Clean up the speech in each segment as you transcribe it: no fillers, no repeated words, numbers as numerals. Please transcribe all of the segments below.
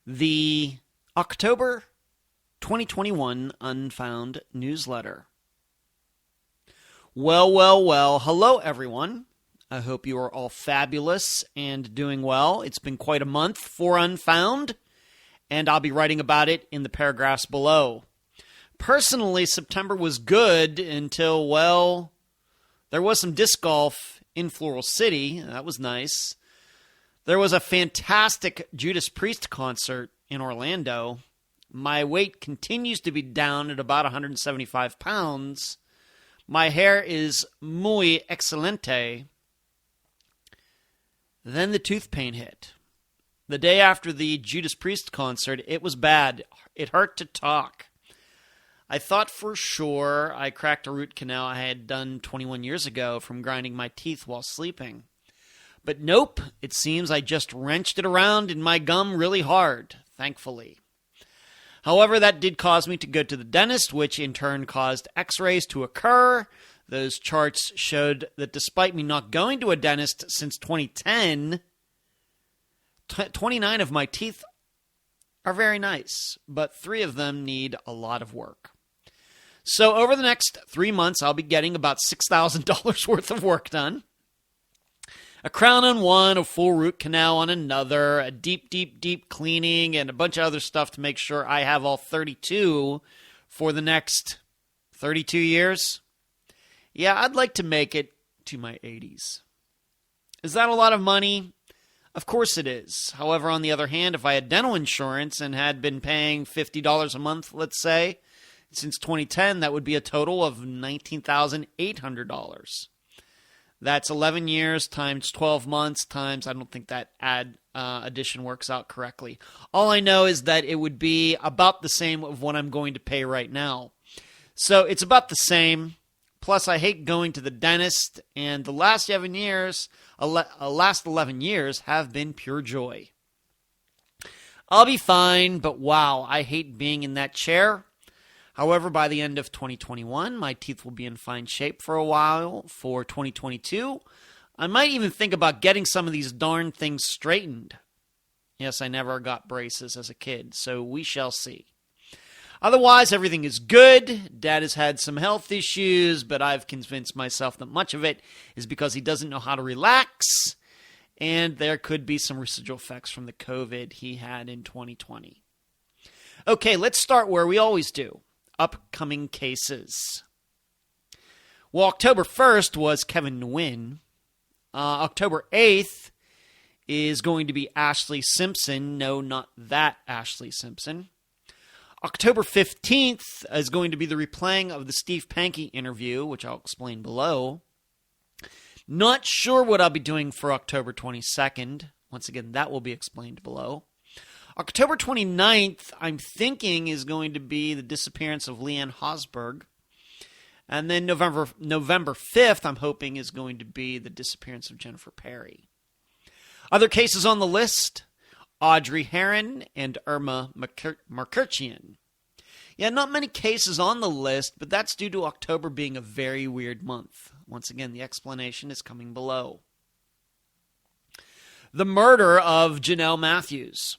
the October 2021 Unfound Newsletter. Well, hello everyone. I hope you are all fabulous and doing well. It's been quite a month for Unfound, and I'll be writing about it in the paragraphs below. Personally, September was good until, well, there was some disc golf in Floral City. That was nice. There was a fantastic Judas Priest concert in Orlando. My weight continues to be down at about 175 pounds. My hair is muy excelente. Then the tooth pain hit. The day after the Judas Priest concert, it was bad. It hurt to talk. I thought for sure I cracked a root canal I had done 21 years ago from grinding my teeth while sleeping. But nope, it seems I just wrenched it around in my gum really hard, thankfully. However, that did cause me to go to the dentist, which in turn caused x-rays to occur. Those charts showed that despite me not going to a dentist since 2010, 29 of my teeth are very nice, but 3 of them need a lot of work. So over the next 3 months, I'll be getting about $6,000 worth of work done. A crown on one, a full root canal on another, a deep cleaning, and a bunch of other stuff to make sure I have all 32 for the next 32 years. Yeah, I'd like to make it to my 80s. Is that a lot of money? Of course it is. However, on the other hand, if I had dental insurance and had been paying $50 a month, let's say, since 2010, that would be a total of $19,800. That's 11 years times 12 months times, I don't think that addition works out correctly. All I know is that it would be about the same of what I'm going to pay right now. So it's about the same. Plus, I hate going to the dentist, and the last 11 years have been pure joy. I'll be fine, but wow, I hate being in that chair. However, by the end of 2021, my teeth will be in fine shape for a while. For 2022, I might even think about getting some of these darn things straightened. Yes, I never got braces as a kid, so we shall see. Otherwise, everything is good. Dad has had some health issues, but I've convinced myself that much of it is because he doesn't know how to relax, and there could be some residual effects from the COVID he had in 2020. Okay, let's start where we always do. Upcoming cases. Well, October 1st was Kevin Nguyen. October 8th is going to be Ashley Simpson. No, not that Ashley Simpson. October 15th is going to be the replaying of the Steve Pankey interview, which I'll explain below. Not sure what I'll be doing for October 22nd. Once again, that will be explained below. October 29th, I'm thinking, is going to be the disappearance of Leanne Hosberg. And then November 5th, I'm hoping, is going to be the disappearance of Jennifer Perry. Other cases on the list, Audrey Herron and Irma Markirchian. Yeah, not many cases on the list, but that's due to October being a very weird month. Once again, the explanation is coming below. The murder of Janelle Matthews.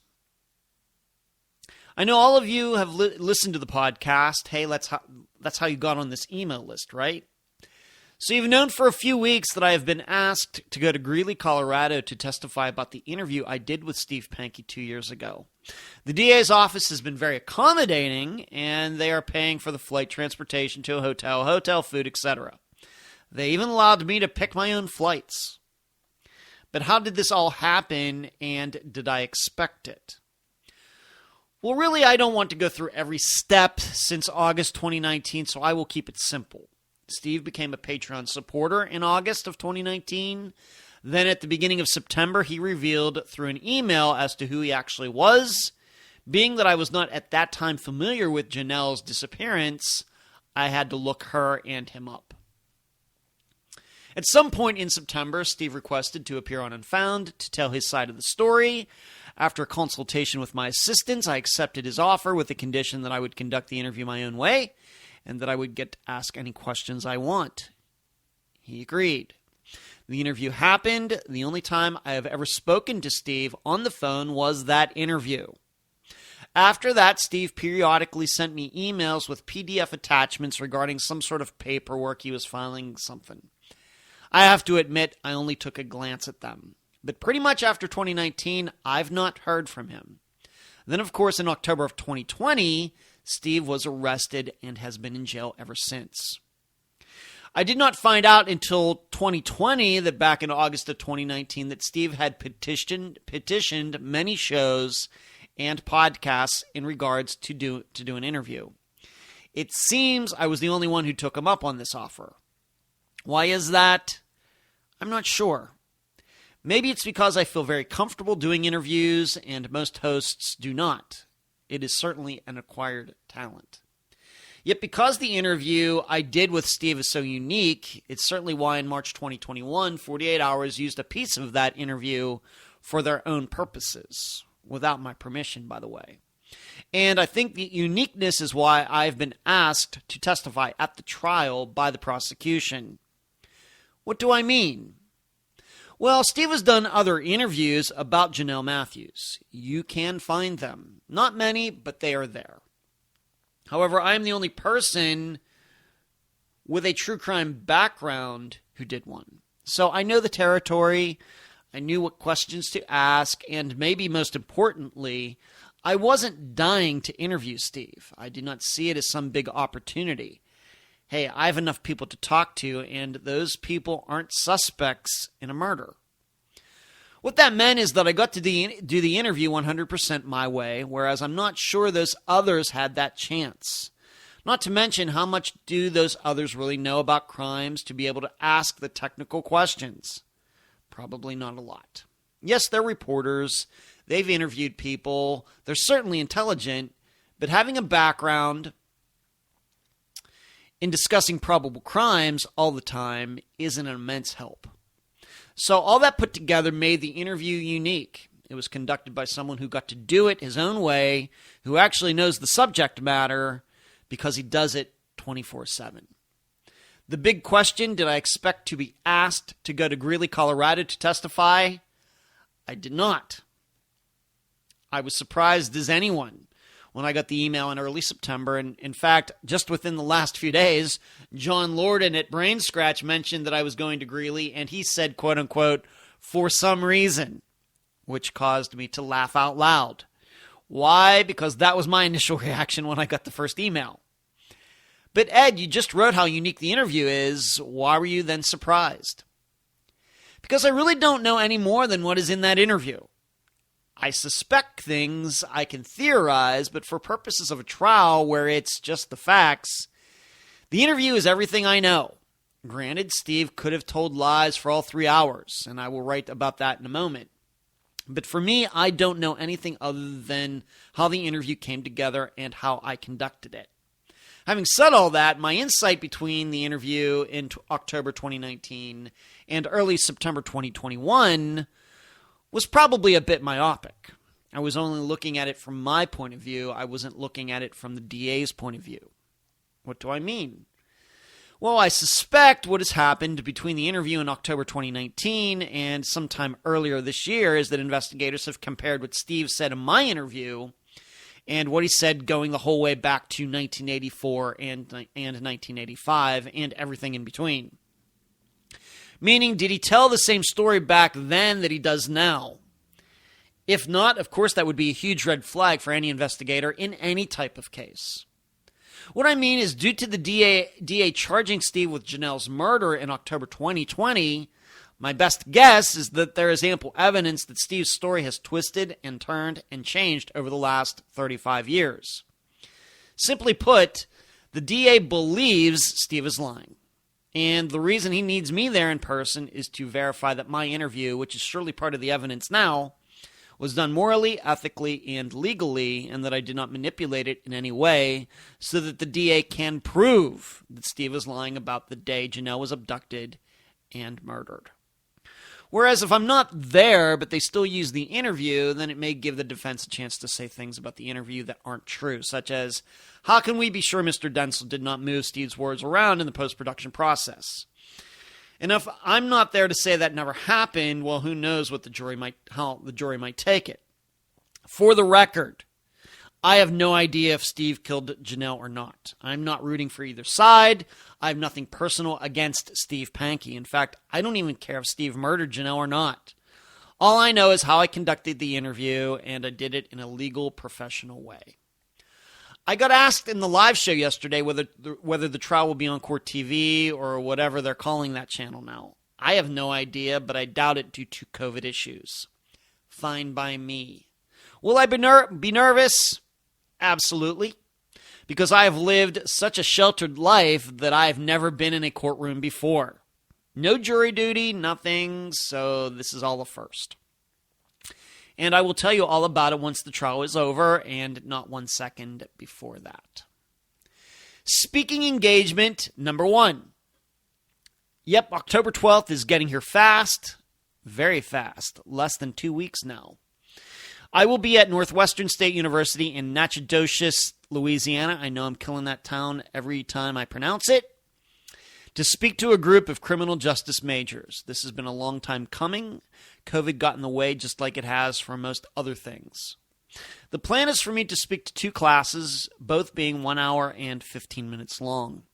I know all of you have listened to the podcast. Hey, that's how you got on this email list, right? So you've known for a few weeks that I have been asked to go to Greeley, Colorado to testify about the interview I did with Steve Pankey 2 years ago. The DA's office has been very accommodating, and they are paying for the flight transportation to a hotel food, etc. They even allowed me to pick my own flights. But how did this all happen, and did I expect it? Well, really, I don't want to go through every step since August 2019, so I will keep it simple. Steve became a Patreon supporter in August of 2019. Then at the beginning of September, he revealed through an email as to who he actually was. Being that I was not at that time familiar with Janelle's disappearance, I had to look her and him up. At some point in September, Steve requested to appear on Unfound to tell his side of the story. After a consultation with my assistants, I accepted his offer with the condition that I would conduct the interview my own way and that I would get to ask any questions I want. He agreed. The interview happened. The only time I have ever spoken to Steve on the phone was that interview. After that, Steve periodically sent me emails with PDF attachments regarding some sort of paperwork he was filing something. I have to admit, I only took a glance at them. But pretty much after 2019, I've not heard from him. Then, of course, in October of 2020, Steve was arrested and has been in jail ever since. I did not find out until 2020 that back in August of 2019 that Steve had petitioned many shows and podcasts in regards to do an interview. It seems I was the only one who took him up on this offer. Why is that? I'm not sure. Maybe it's because I feel very comfortable doing interviews and most hosts do not. It is certainly an acquired talent. Yet because the interview I did with Steve is so unique, it's certainly why in March 2021, 48 Hours used a piece of that interview for their own purposes, without my permission, by the way. And I think the uniqueness is why I've been asked to testify at the trial by the prosecution. What do I mean? Well, Steve has done other interviews about Janelle Matthews. You can find them. Not many, but they are there. However, I am the only person with a true crime background who did one. So I know the territory, I knew what questions to ask, and maybe most importantly, I wasn't dying to interview Steve. I did not see it as some big opportunity. Hey, I have enough people to talk to, and those people aren't suspects in a murder. What that meant is that I got to do the interview 100% my way, whereas I'm not sure those others had that chance. Not to mention, how much do those others really know about crimes to be able to ask the technical questions? Probably not a lot. Yes, they're reporters. They've interviewed people. They're certainly intelligent, but having a background in discussing probable crimes all the time is an immense help. So all that put together made the interview unique. It was conducted by someone who got to do it his own way, who actually knows the subject matter because he does it 24/7. The big question, did I expect to be asked to go to Greeley, Colorado to testify? I did not. I was surprised as anyone when I got the email in early September. And in fact, just within the last few days, John Lorden at Brain Scratch mentioned that I was going to Greeley, and he said, quote unquote, for some reason, which caused me to laugh out loud. Why? Because that was my initial reaction when I got the first email. But Ed, you just wrote how unique the interview is. Why were you then surprised? Because I really don't know any more than what is in that interview. I suspect things, I can theorize, but for purposes of a trial where it's just the facts, the interview is everything I know. Granted, Steve could have told lies for all 3 hours, and I will write about that in a moment. But for me, I don't know anything other than how the interview came together and how I conducted it. Having said all that, my insight between the interview in October 2019 and early September 2021 was probably a bit myopic. I was only looking at it from my point of view. I wasn't looking at it from the DA's point of view. What do I mean? Well, I suspect what has happened between the interview in October 2019 and sometime earlier this year is that investigators have compared what Steve said in my interview and what he said going the whole way back to 1984 and 1985 and everything in between. Meaning, did he tell the same story back then that he does now? If not, of course, that would be a huge red flag for any investigator in any type of case. What I mean is, due to the DA charging Steve with Janelle's murder in October 2020, my best guess is that there is ample evidence that Steve's story has twisted and turned and changed over the last 35 years. Simply put, the DA believes Steve is lying. And the reason he needs me there in person is to verify that my interview, which is surely part of the evidence now, was done morally, ethically, and legally, and that I did not manipulate it in any way, so that the DA can prove that Steve is lying about the day Janelle was abducted and murdered. Whereas if I'm not there, but they still use the interview, then it may give the defense a chance to say things about the interview that aren't true, such as, how can we be sure Mr. Densel did not move Steve's words around in the post-production process? And if I'm not there to say that never happened, well, who knows how the jury might take it. For the record, I have no idea if Steve killed Janelle or not. I'm not rooting for either side. I have nothing personal against Steve Pankey. In fact, I don't even care if Steve murdered Janelle or not. All I know is how I conducted the interview, and I did it in a legal, professional way. I got asked in the live show yesterday whether the trial will be on Court TV or whatever they're calling that channel now. I have no idea, but I doubt it due to COVID issues. Fine by me. Will I be nervous? Absolutely. Because I have lived such a sheltered life that I have never been in a courtroom before. No jury duty, nothing, so this is all a first. And I will tell you all about it once the trial is over, and not 1 second before that. Speaking engagement, number 1. Yep, October 12th is getting here fast, very fast, less than 2 weeks now. I will be at Northwestern State University in Natchitoches, Louisiana. I know I'm killing that town every time I pronounce it. To speak to a group of criminal justice majors. This has been a long time coming. COVID got in the way just like it has for most other things. The plan is for me to speak to 2 classes, both being 1 hour and 15 minutes long.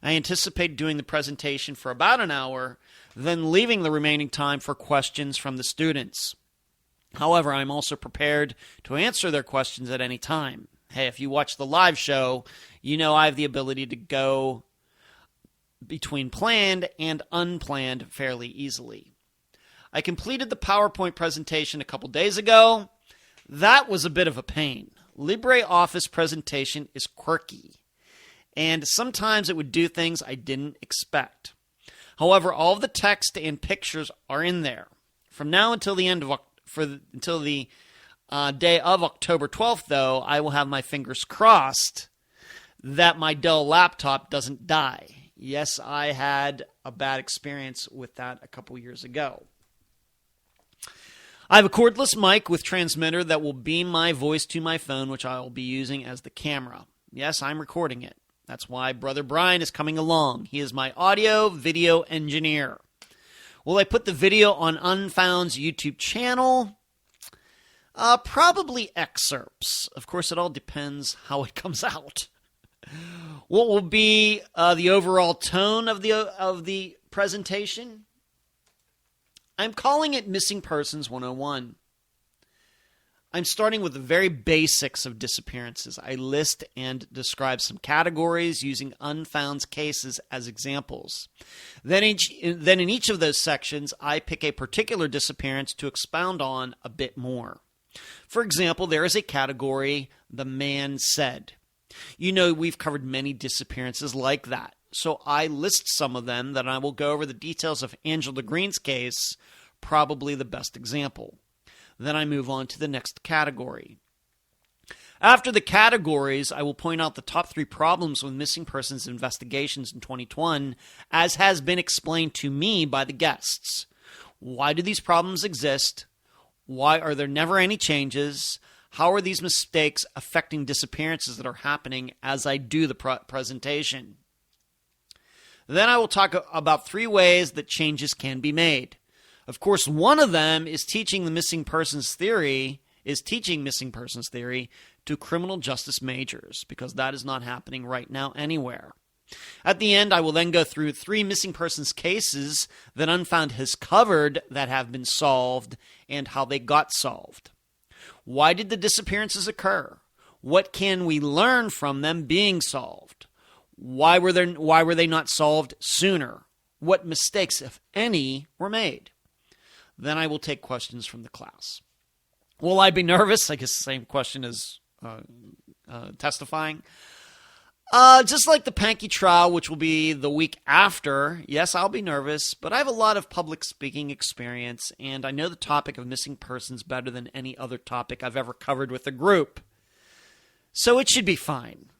I anticipate doing the presentation for about an hour, then leaving the remaining time for questions from the students. However, I'm also prepared to answer their questions at any time. Hey, if you watch the live show, you know I have the ability to go between planned and unplanned fairly easily. I completed the PowerPoint presentation a couple days ago. That was a bit of a pain. LibreOffice presentation is quirky, and sometimes it would do things I didn't expect. However, all of the text and pictures are in there. From now until the day of October 12th, though, I will have my fingers crossed that my Dell laptop doesn't die. Yes, I had a bad experience with that a couple years ago. I have a cordless mic with transmitter that will beam my voice to my phone, which I will be using as the camera. Yes, I'm recording it. That's why Brother Brian is coming along. He is my audio, video engineer. Will I put the video on Unfound's YouTube channel? Probably excerpts. Of course, it all depends how it comes out. What will be the overall tone of the presentation? I'm calling it Missing Persons 101. I'm starting with the very basics of disappearances. I list and describe some categories using Unfound's cases as examples. Then in each of those sections, I pick a particular disappearance to expound on a bit more. For example, there is a category, the man said. You know, we've covered many disappearances like that. So I list some of them, then I will go over the details of Angela Green's case, probably the best example. Then I move on to the next category. After the categories, I will point out the top 3 problems with missing persons investigations in 2021, as has been explained to me by the guests. Why do these problems exist? Why are there never any changes? How are these mistakes affecting disappearances that are happening as I do the presentation? Then I will talk about 3 ways that changes can be made. Of course, one of them is teaching missing persons theory to criminal justice majors, because that is not happening right now anywhere. At the end, I will then go through 3 missing persons cases that Unfound has covered that have been solved and how they got solved. Why did the disappearances occur? What can we learn from them being solved? Why were they not solved sooner? What mistakes, if any, were made? Then I will take questions from the class. Will I be nervous? I guess the same question as testifying. Just like the Pankey trial, which will be the week after, yes, I'll be nervous, but I have a lot of public speaking experience, and I know the topic of missing persons better than any other topic I've ever covered with a group. So it should be fine.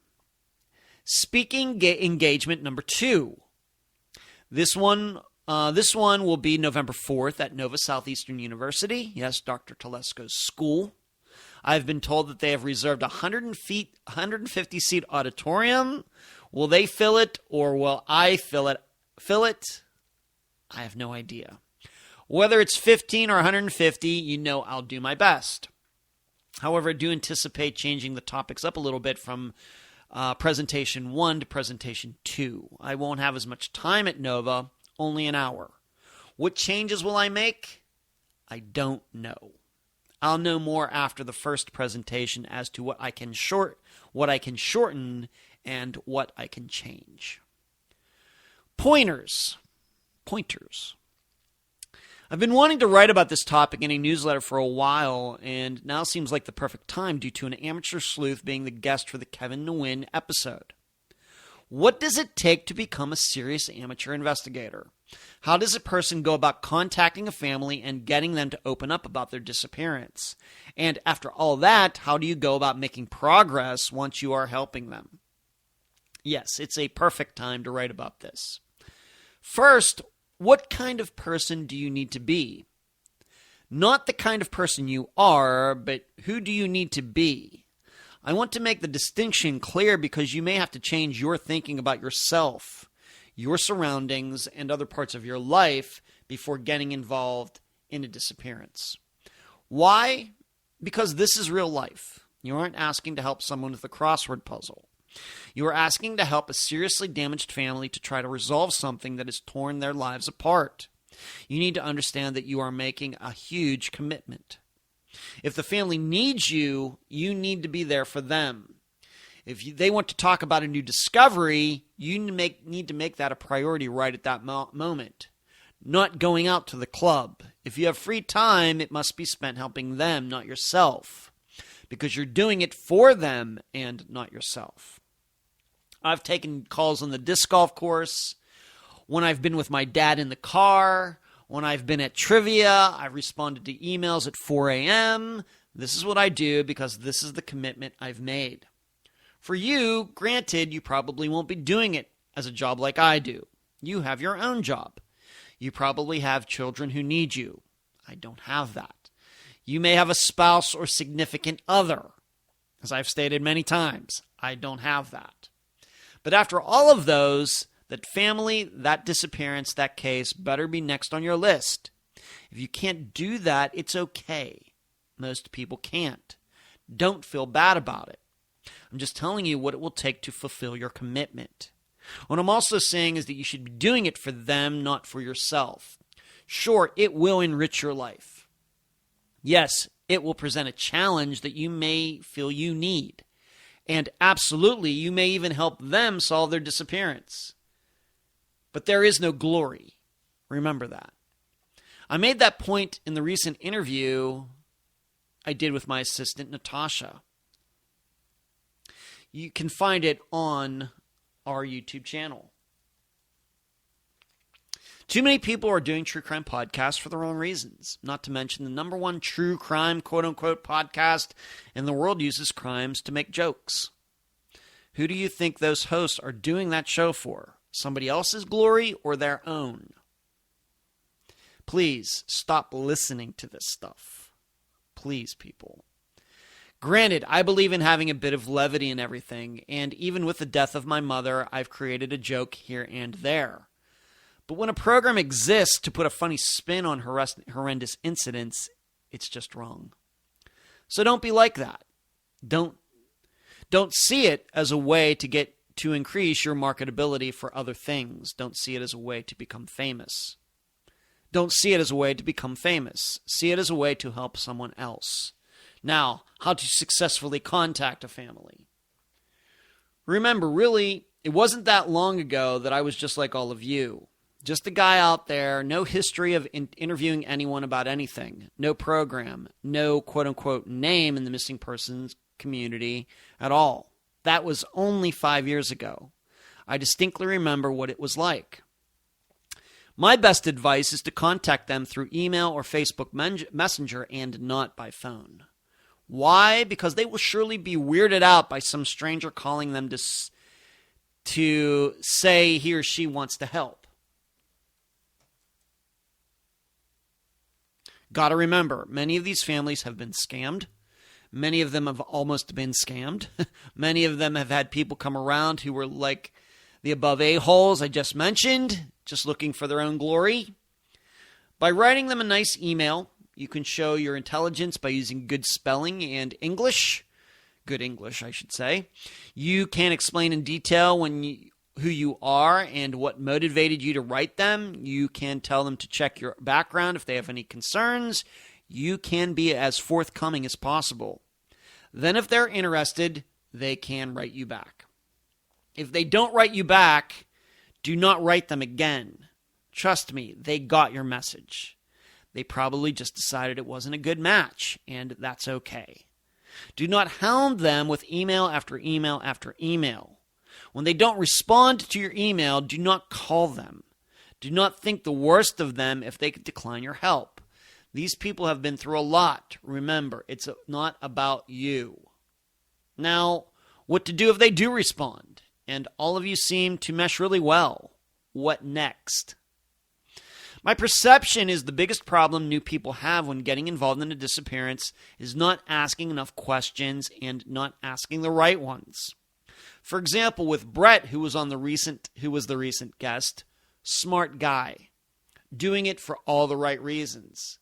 Speaking engagement number 2. This one will be November 4th at Nova Southeastern University. Yes, Dr. Telesco's school. I've been told that they have reserved a 150-seat auditorium. Will they fill it, or will I fill it? I have no idea. Whether it's 15 or 150, you know I'll do my best. However, I do anticipate changing the topics up a little bit from presentation 1 to presentation 2. I won't have as much time at Nova, only an hour. What changes will I make? I don't know. I'll know more after the first presentation as to what I can shorten, and what I can change. Pointers. I've been wanting to write about this topic in a newsletter for a while, and now seems like the perfect time due to an amateur sleuth being the guest for the Kevin Nguyen episode. What does it take to become a serious amateur investigator? How does a person go about contacting a family and getting them to open up about their disappearance? And after all that, how do you go about making progress once you are helping them? Yes, it's a perfect time to write about this. First, what kind of person do you need to be? Not the kind of person you are, but who do you need to be? I want to make the distinction clear because you may have to change your thinking about yourself, your surroundings, and other parts of your life before getting involved in a disappearance. Why? Because this is real life. You aren't asking to help someone with a crossword puzzle. You are asking to help a seriously damaged family to try to resolve something that has torn their lives apart. You need to understand that you are making a huge commitment. If the family needs you, you need to be there for them. If they want to talk about a new discovery, you need to make that a priority right at that moment. Not going out to the club. If you have free time, it must be spent helping them, not yourself. Because you're doing it for them and not yourself. I've taken calls on the disc golf course, when I've been with my dad in the car, when I've been at trivia, I've responded to emails at 4 a.m. This is what I do because this is the commitment I've made. For you, granted, you probably won't be doing it as a job like I do. You have your own job. You probably have children who need you. I don't have that. You may have a spouse or significant other. As I've stated many times, I don't have that. But after all of those, that family, that disappearance, that case better be next on your list. If you can't do that, it's okay. Most people can't. Don't feel bad about it. I'm just telling you what it will take to fulfill your commitment. What I'm also saying is that you should be doing it for them, not for yourself. Sure, it will enrich your life. Yes, it will present a challenge that you may feel you need. And absolutely, you may even help them solve their disappearance. But there is no glory. Remember that. I made that point in the recent interview I did with my assistant, Natasha. You can find it on our YouTube channel. Too many people are doing true crime podcasts for the wrong reasons. Not to mention the number one true crime, quote-unquote, podcast in the world uses crimes to make jokes. Who do you think those hosts are doing that show for? Somebody else's glory or their own? Please stop listening to this stuff. Please, people. Granted, I believe in having a bit of levity in everything, and even with the death of my mother, I've created a joke here and there. But when a program exists to put a funny spin on horrendous incidents, it's just wrong. So don't be like that. Don't see it as a way to increase your marketability for other things. Don't see it as a way to become famous. Don't see it as a way to become famous. See it as a way to help someone else. Now, how to successfully contact a family. Remember, really, it wasn't that long ago that I was just like all of you. Just a guy out there, no history of interviewing anyone about anything, no program, no quote-unquote name in the missing persons community at all. That was only 5 years ago. I distinctly remember what it was like. My best advice is to contact them through email or Facebook Messenger and not by phone. Why? Because they will surely be weirded out by some stranger calling them to say he or she wants to help. Gotta remember, many of these families have been scammed. Many of them have almost been scammed. Many of them have had people come around who were like the above a-holes I just mentioned, just looking for their own glory. By writing them a nice email, You can show your intelligence by using good spelling and English. Good English, I should say. You can explain in detail who you are and what motivated you to write them. You can tell them to check your background if they have any concerns. You can be as forthcoming as possible. Then if they're interested, they can write you back. If they don't write you back, do not write them again. Trust me, they got your message. They probably just decided it wasn't a good match, and that's okay. Do not hound them with email after email after email. When they don't respond to your email, do not call them. Do not think the worst of them if they decline your help. These people have been through a lot. Remember, it's not about you. Now, what to do if they do respond? And all of you seem to mesh really well. What next? My perception is the biggest problem new people have when getting involved in a disappearance is not asking enough questions and not asking the right ones. For example, with Brett, who was the recent guest, smart guy, doing it for all the right reasons.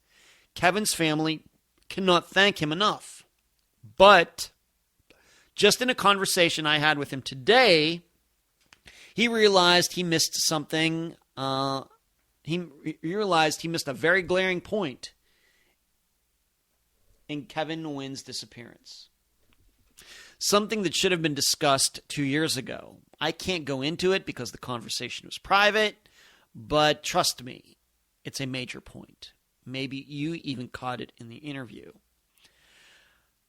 Kevin's family cannot thank him enough. But just in a conversation I had with him today, he realized he missed something. He realized he missed a very glaring point in Kevin Nguyen's disappearance. Something that should have been discussed 2 years ago. I can't go into it because the conversation was private, but trust me, it's a major point. Maybe you even caught it in the interview.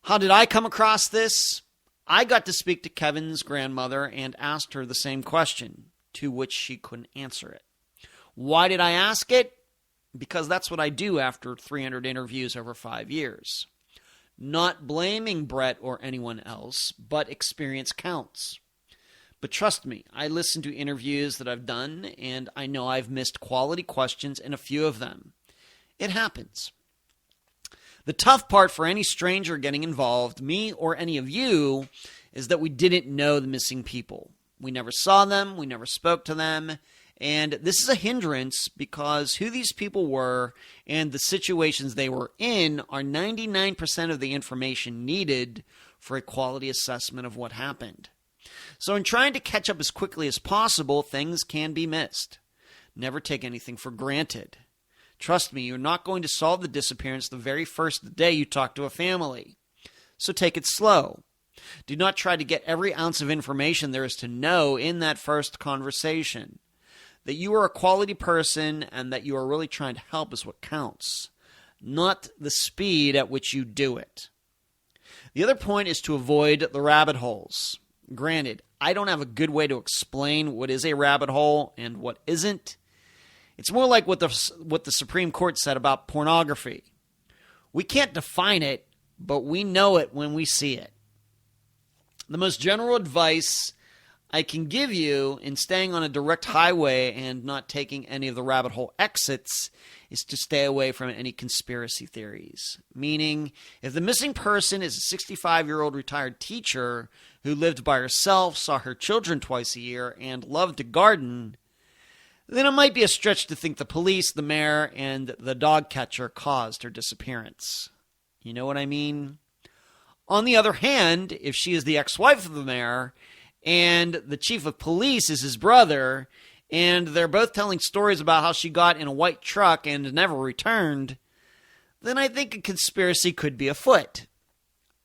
How did I come across this? I got to speak to Kevin's grandmother and asked her the same question, to which she couldn't answer it. Why did I ask it? Because that's what I do after 300 interviews over 5 years. Not blaming Brett or anyone else, but experience counts. But trust me, I listen to interviews that I've done, and I know I've missed quality questions in a few of them. It happens. The tough part for any stranger getting involved, me or any of you, is that we didn't know the missing people. We never saw them, we never spoke to them, and this is a hindrance because who these people were and the situations they were in are 99% of the information needed for a quality assessment of what happened. So in trying to catch up as quickly as possible, things can be missed. Never take anything for granted. Trust me, you're not going to solve the disappearance the very first day you talk to a family. So take it slow. Do not try to get every ounce of information there is to know in that first conversation. That you are a quality person and that you are really trying to help is what counts, not the speed at which you do it. The other point is to avoid the rabbit holes. Granted, I don't have a good way to explain what is a rabbit hole and what isn't. It's more like what the Supreme Court said about pornography. We can't define it, but we know it when we see it. The most general advice I can give you in staying on a direct highway and not taking any of the rabbit hole exits is to stay away from any conspiracy theories. Meaning, if the missing person is a 65-year-old retired teacher who lived by herself, saw her children twice a year, and loved to garden, then it might be a stretch to think the police, the mayor, and the dog catcher caused her disappearance. You know what I mean? On the other hand, if she is the ex-wife of the mayor, and the chief of police is his brother, and they're both telling stories about how she got in a white truck and never returned, then I think a conspiracy could be afoot.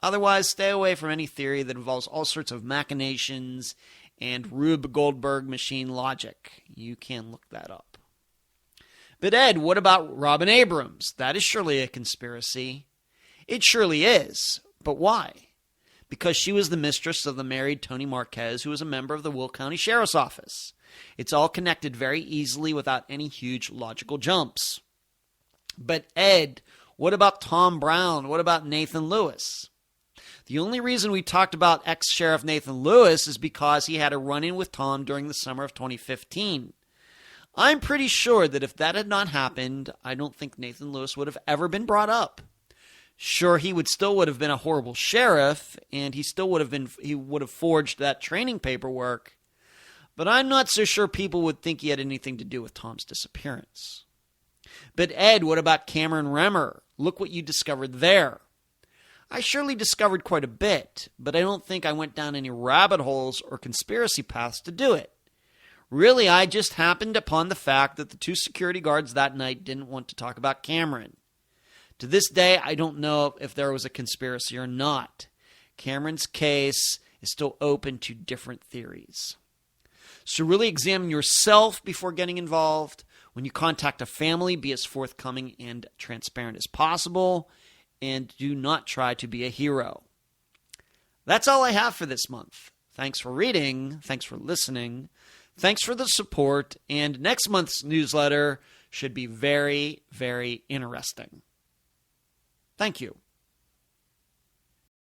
Otherwise, stay away from any theory that involves all sorts of machinations and Rube Goldberg machine logic. You can look that up. But Ed, what about Robin Abrams? That is surely a conspiracy. It surely is. But why? Because she was the mistress of the married Tony Marquez, who was a member of the Will County Sheriff's Office. It's all connected very easily without any huge logical jumps. But Ed, what about Tom Brown? What about Nathan Lewis? The only reason we talked about ex-Sheriff Nathan Lewis is because he had a run-in with Tom during the summer of 2015. I'm pretty sure that if that had not happened, I don't think Nathan Lewis would have ever been brought up. Sure, he would have been a horrible sheriff, and he would have forged that training paperwork, but I'm not so sure people would think he had anything to do with Tom's disappearance. But Ed, what about Cameron Remmer? Look what you discovered there. I surely discovered quite a bit, but I don't think I went down any rabbit holes or conspiracy paths to do it. Really, I just happened upon the fact that the 2 security guards that night didn't want to talk about Cameron. To this day, I don't know if there was a conspiracy or not. Cameron's case is still open to different theories. So really examine yourself before getting involved. When you contact a family, be as forthcoming and transparent as possible, and do not try to be a hero. That's all I have for this month. Thanks for reading. Thanks for listening. Thanks for the support. And next month's newsletter should be very, very interesting. Thank you.